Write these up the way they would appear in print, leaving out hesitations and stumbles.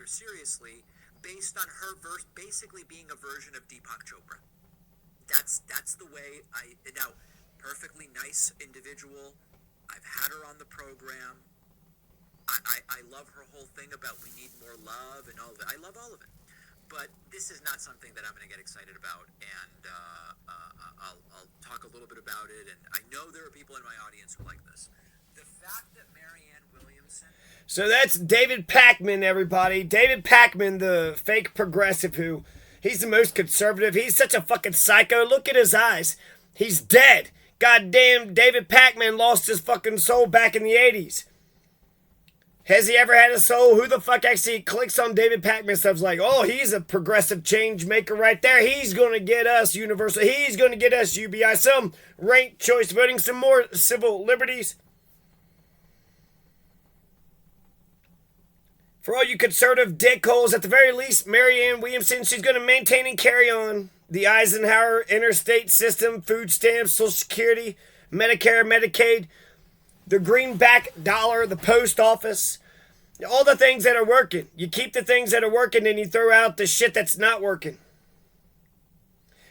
her seriously based on her verse basically being a version of Deepak Chopra. That's the way now, perfectly nice individual. I've had her on the program. I love her whole thing about we need more love and all of it. I love all of it. But this is not something that I'm going to get excited about, and I'll talk a little bit about it, and I know there are people in my audience who like this. The fact that Marianne Williamson... So that's David Pakman, everybody. David Pakman, the fake progressive who... He's the most conservative. He's such a fucking psycho. Look at his eyes. He's dead. Goddamn, David Pakman lost his fucking soul back in the 80s. Has he ever had a soul? Who the fuck actually clicks on David Pakman stuff's like, oh, he's a progressive change maker right there. He's going to get us universal. He's going to get us UBI. Some ranked choice voting. Some more civil liberties. For all you conservative dickholes, at the very least, Marianne Williamson, she's going to maintain and carry on the Eisenhower interstate system, food stamps, Social Security, Medicare, Medicaid, the greenback dollar, the post office, all the things that are working. You keep the things that are working and you throw out the shit that's not working.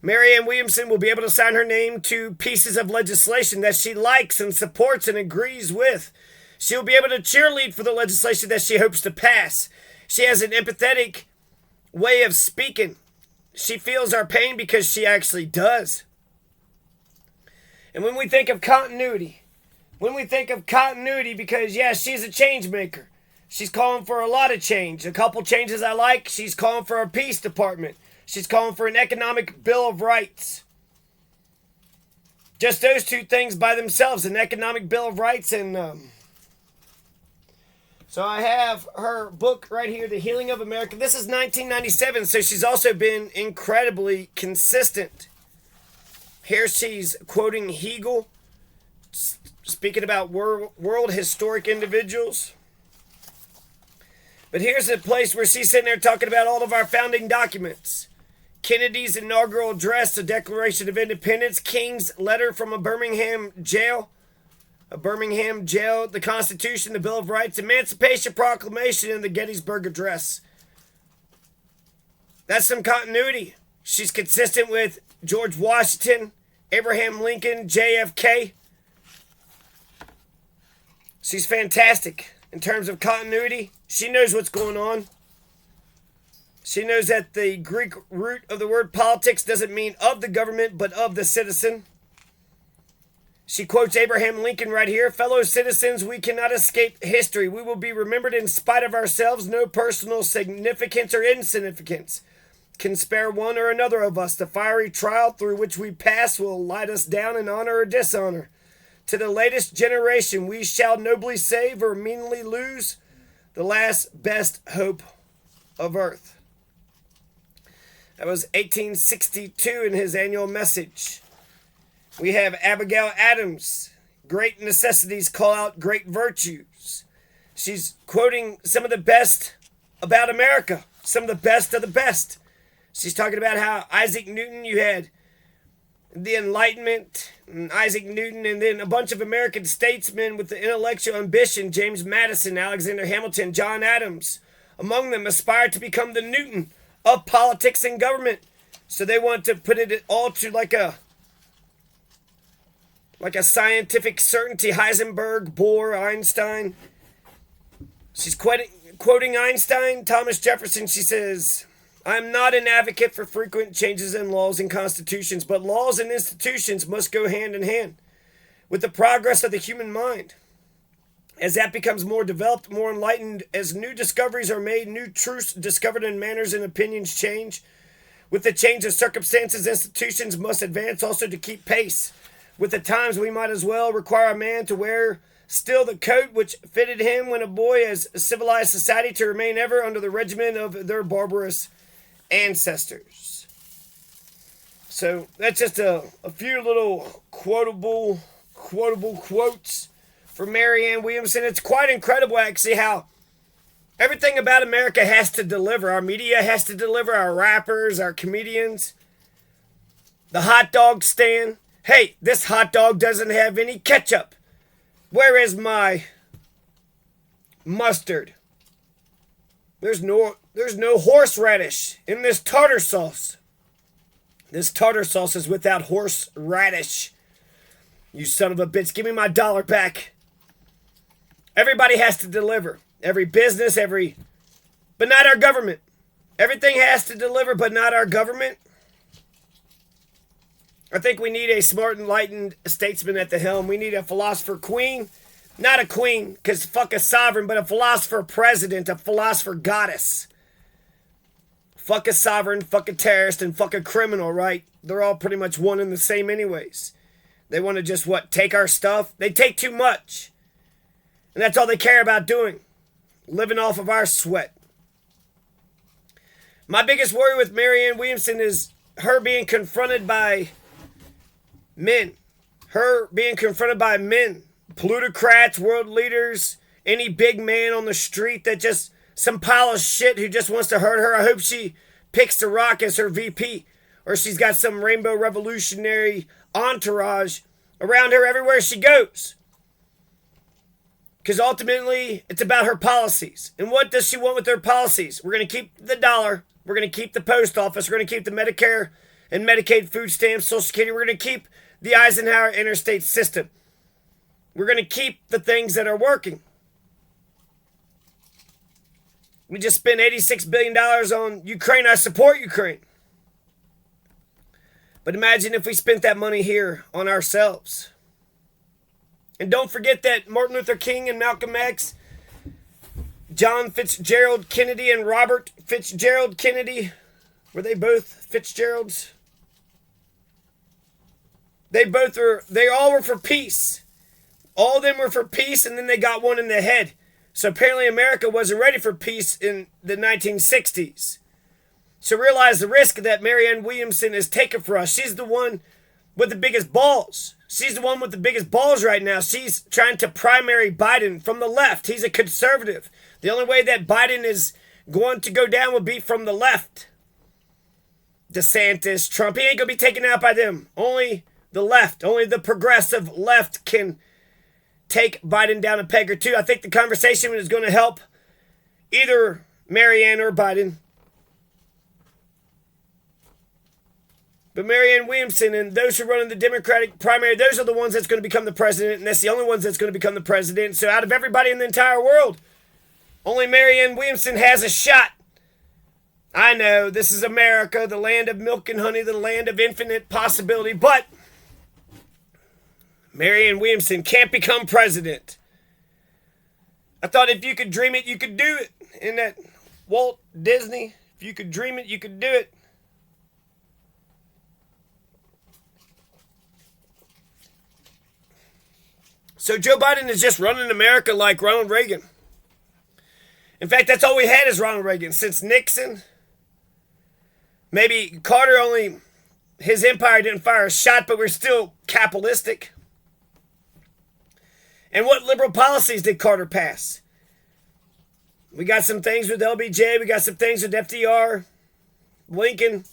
Marianne Williamson will be able to sign her name to pieces of legislation that she likes and supports and agrees with. She'll be able to cheerlead for the legislation that she hopes to pass. She has an empathetic way of speaking. She feels our pain because she actually does. And when we think of continuity, because, yeah, she's a change maker. She's calling for a lot of change. A couple changes I like. She's calling for a peace department. She's calling for an economic bill of rights. Just those two things by themselves, an economic bill of rights and... So I have her book right here, The Healing of America. This is 1997, so she's also been incredibly consistent. Here she's quoting Hegel, speaking about world historic individuals. But here's a place where she's sitting there talking about all of our founding documents. Kennedy's inaugural address, the Declaration of Independence, King's letter from a Birmingham jail, the Constitution, the Bill of Rights, Emancipation Proclamation, and the Gettysburg Address. That's some continuity. She's consistent with George Washington, Abraham Lincoln, JFK. She's fantastic in terms of continuity. She knows what's going on. She knows that the Greek root of the word politics doesn't mean of the government, but of the citizen. She quotes Abraham Lincoln right here. Fellow citizens, we cannot escape history. We will be remembered in spite of ourselves. No personal significance or insignificance can spare one or another of us. The fiery trial through which we pass will light us down in honor or dishonor. To the latest generation, we shall nobly save or meanly lose the last best hope of earth. That was 1862 in his annual message. We have Abigail Adams. Great necessities call out great virtues. She's quoting some of the best about America. Some of the best of the best. She's talking about how Isaac Newton, you had the Enlightenment, and Isaac Newton, and then a bunch of American statesmen with the intellectual ambition, James Madison, Alexander Hamilton, John Adams. Among them aspired to become the Newton of politics and government. So they want to put it all to like a scientific certainty. Heisenberg, Bohr, Einstein. She's quoting Einstein, Thomas Jefferson. She says, I'm not an advocate for frequent changes in laws and constitutions, but laws and institutions must go hand in hand with the progress of the human mind. As that becomes more developed, more enlightened, as new discoveries are made, new truths discovered, and manners and opinions change. With the change of circumstances, institutions must advance also to keep pace. With the times, we might as well require a man to wear still the coat which fitted him when a boy, as a civilized society to remain ever under the regimen of their barbarous ancestors. So that's just a few little quotable quotes for Marianne Williamson. It's quite incredible, actually, how everything about America has to deliver. Our media has to deliver, our rappers, our comedians, the hot dog stand. Hey, this hot dog doesn't have any ketchup. Where is my mustard? There's no horseradish in this tartar sauce. This tartar sauce is without horseradish. You son of a bitch, give me my dollar back. Everybody has to deliver. Every business, but not our government. Everything has to deliver, but not our government. I think we need a smart, enlightened statesman at the helm. We need a philosopher queen. Not a queen, because fuck a sovereign, but a philosopher president, a philosopher goddess. Fuck a sovereign, fuck a terrorist, and fuck a criminal, right? They're all pretty much one and the same anyways. They want to just, take our stuff? They take too much. And that's all they care about doing. Living off of our sweat. My biggest worry with Marianne Williamson is her being confronted by men. Her being confronted by men. Plutocrats, world leaders, any big man on the street that just some pile of shit who just wants to hurt her. I hope she picks The Rock as her VP, or she's got some rainbow revolutionary entourage around her everywhere she goes. Because ultimately, it's about her policies. And what does she want with her policies? We're going to keep the dollar. We're going to keep the post office. We're going to keep the Medicare and Medicaid food stamps, Social Security. We're going to keep the Eisenhower interstate system. We're going to keep the things that are working. We just spent $86 billion on Ukraine. I support Ukraine. But imagine if we spent that money here on ourselves. And don't forget that Martin Luther King and Malcolm X, John Fitzgerald Kennedy and Robert Fitzgerald Kennedy, were they both Fitzgeralds? They all were for peace. All of them were for peace, and then they got one in the head. So apparently America wasn't ready for peace in the 1960s. So realize the risk that Marianne Williamson is taking for us. She's the one with the biggest balls. She's the one with the biggest balls right now. She's trying to primary Biden from the left. He's a conservative. The only way that Biden is going to go down would be from the left. DeSantis, Trump, he ain't going to be taken out by them. Only the left, only the progressive left can take Biden down a peg or two. I think the conversation is going to help either Marianne or Biden. But Marianne Williamson and those who run in the Democratic primary, those are the ones that's going to become the president, and that's the only ones that's going to become the president. So out of everybody in the entire world, only Marianne Williamson has a shot. I know, this is America, the land of milk and honey, the land of infinite possibility, but Marianne Williamson can't become president. I thought if you could dream it, you could do it. In that Walt Disney, if you could dream it, you could do it. So Joe Biden is just running America like Ronald Reagan. In fact, that's all we had is Ronald Reagan. Since Nixon, maybe Carter only, his empire didn't fire a shot, but we're still capitalistic. And what liberal policies did Carter pass? We got some things with LBJ. We got some things with FDR, Lincoln.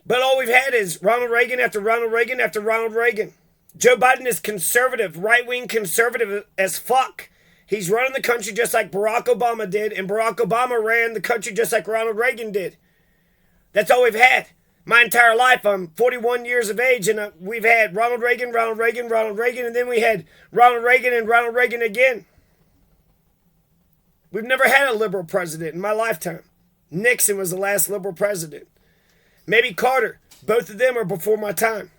But all we've had is Ronald Reagan after Ronald Reagan after Ronald Reagan. Joe Biden is conservative, right-wing conservative as fuck. He's running the country just like Barack Obama did, and Barack Obama ran the country just like Ronald Reagan did. That's all we've had. My entire life, I'm 41 years of age, and we've had Ronald Reagan, Ronald Reagan, Ronald Reagan, and then we had Ronald Reagan and Ronald Reagan again. We've never had a liberal president in my lifetime. Nixon was the last liberal president. Maybe Carter. Both of them are before my time.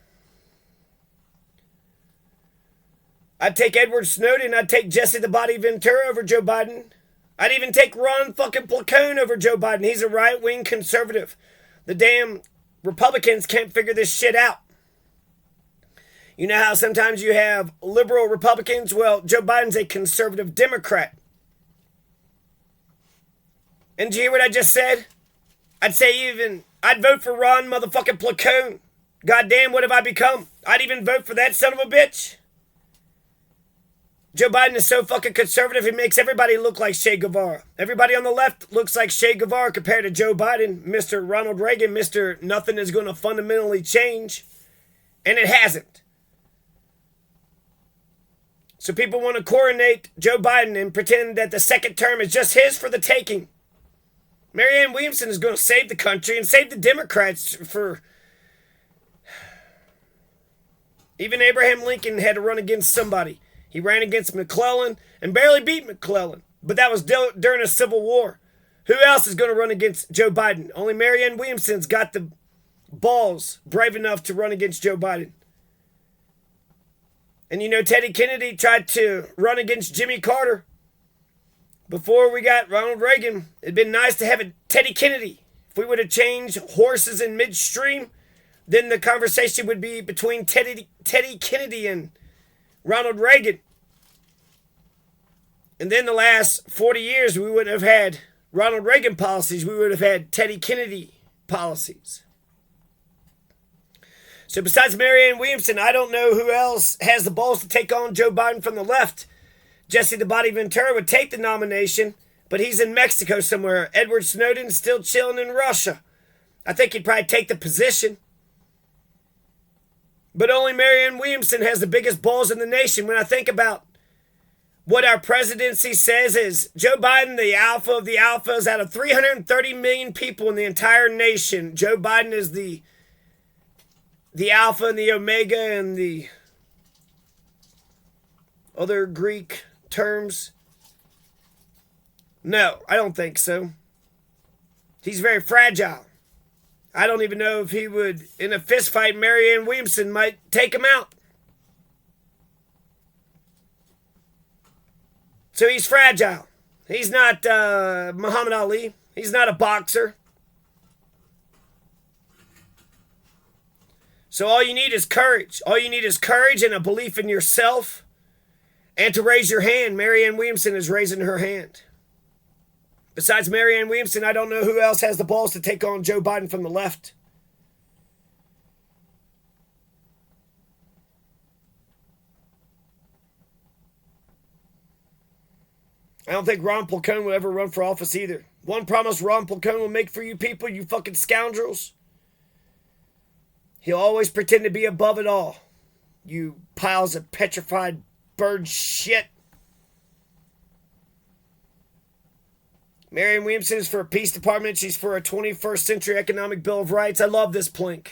I'd take Edward Snowden. I'd take Jesse the Body Ventura over Joe Biden. I'd even take Ron fucking Placone over Joe Biden. He's a right-wing conservative. The damn Republicans can't figure this shit out. You know how sometimes you have liberal Republicans? Well, Joe Biden's a conservative Democrat. And did you hear what I just said? I'd vote for Ron motherfucking Placone. Goddamn, what have I become? I'd even vote for that son of a bitch. Joe Biden is so fucking conservative, he makes everybody look like Che Guevara. Everybody on the left looks like Che Guevara compared to Joe Biden, Mr. Ronald Reagan, Mr. Nothing is going to fundamentally change. And it hasn't. So people want to coronate Joe Biden and pretend that the second term is just his for the taking. Marianne Williamson is going to save the country and save the Democrats for... Even Abraham Lincoln had to run against somebody. He ran against McClellan and barely beat McClellan. But that was during a civil war. Who else is going to run against Joe Biden? Only Marianne Williamson's got the balls brave enough to run against Joe Biden. And you know, Teddy Kennedy tried to run against Jimmy Carter. Before we got Ronald Reagan, it'd been nice to have a Teddy Kennedy. If we would have changed horses in midstream, then the conversation would be between Teddy Kennedy and Ronald Reagan. And then the last 40 years, we wouldn't have had Ronald Reagan policies. We would have had Teddy Kennedy policies. So besides Marianne Williamson, I don't know who else has the balls to take on Joe Biden from the left. Jesse the Body Ventura would take the nomination, but he's in Mexico somewhere. Edward Snowden's still chilling in Russia. I think he'd probably take the position. But only Marianne Williamson has the biggest balls in the nation. When I think about what our presidency says is Joe Biden, the alpha of the alphas, out of 330 million people in the entire nation, Joe Biden is the alpha and the omega and the other Greek terms. No, I don't think so. He's very fragile. I don't even know if he would, in a fist fight, Marianne Williamson might take him out. So he's fragile. He's not Muhammad Ali. He's not a boxer. So all you need is courage. All you need is courage and a belief in yourself. And to raise your hand. Marianne Williamson is raising her hand. Besides Marianne Williamson, I don't know who else has the balls to take on Joe Biden from the left. I don't think Ron Paul Cohn will ever run for office either. One promise Ron Paul Cohn will make for you people, you fucking scoundrels. He'll always pretend to be above it all. You piles of petrified bird shit. Marianne Williamson is for a peace department. She's for a 21st century economic bill of rights. I love this plink.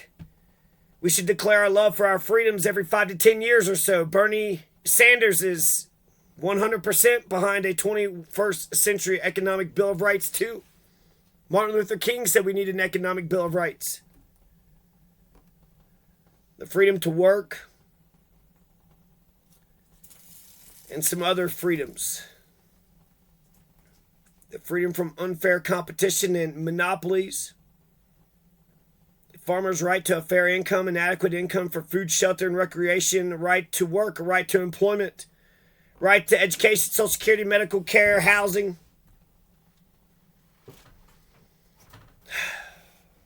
We should declare our love for our freedoms every 5 to 10 years or so. Bernie Sanders is 100% behind a 21st century economic bill of rights too. Martin Luther King said we need an economic bill of rights. The freedom to work and some other freedoms. The freedom from unfair competition and monopolies. The farmer's right to a fair income and adequate income for food, shelter, and recreation. A right to work, a right to employment. Right to education, Social Security, medical care, housing.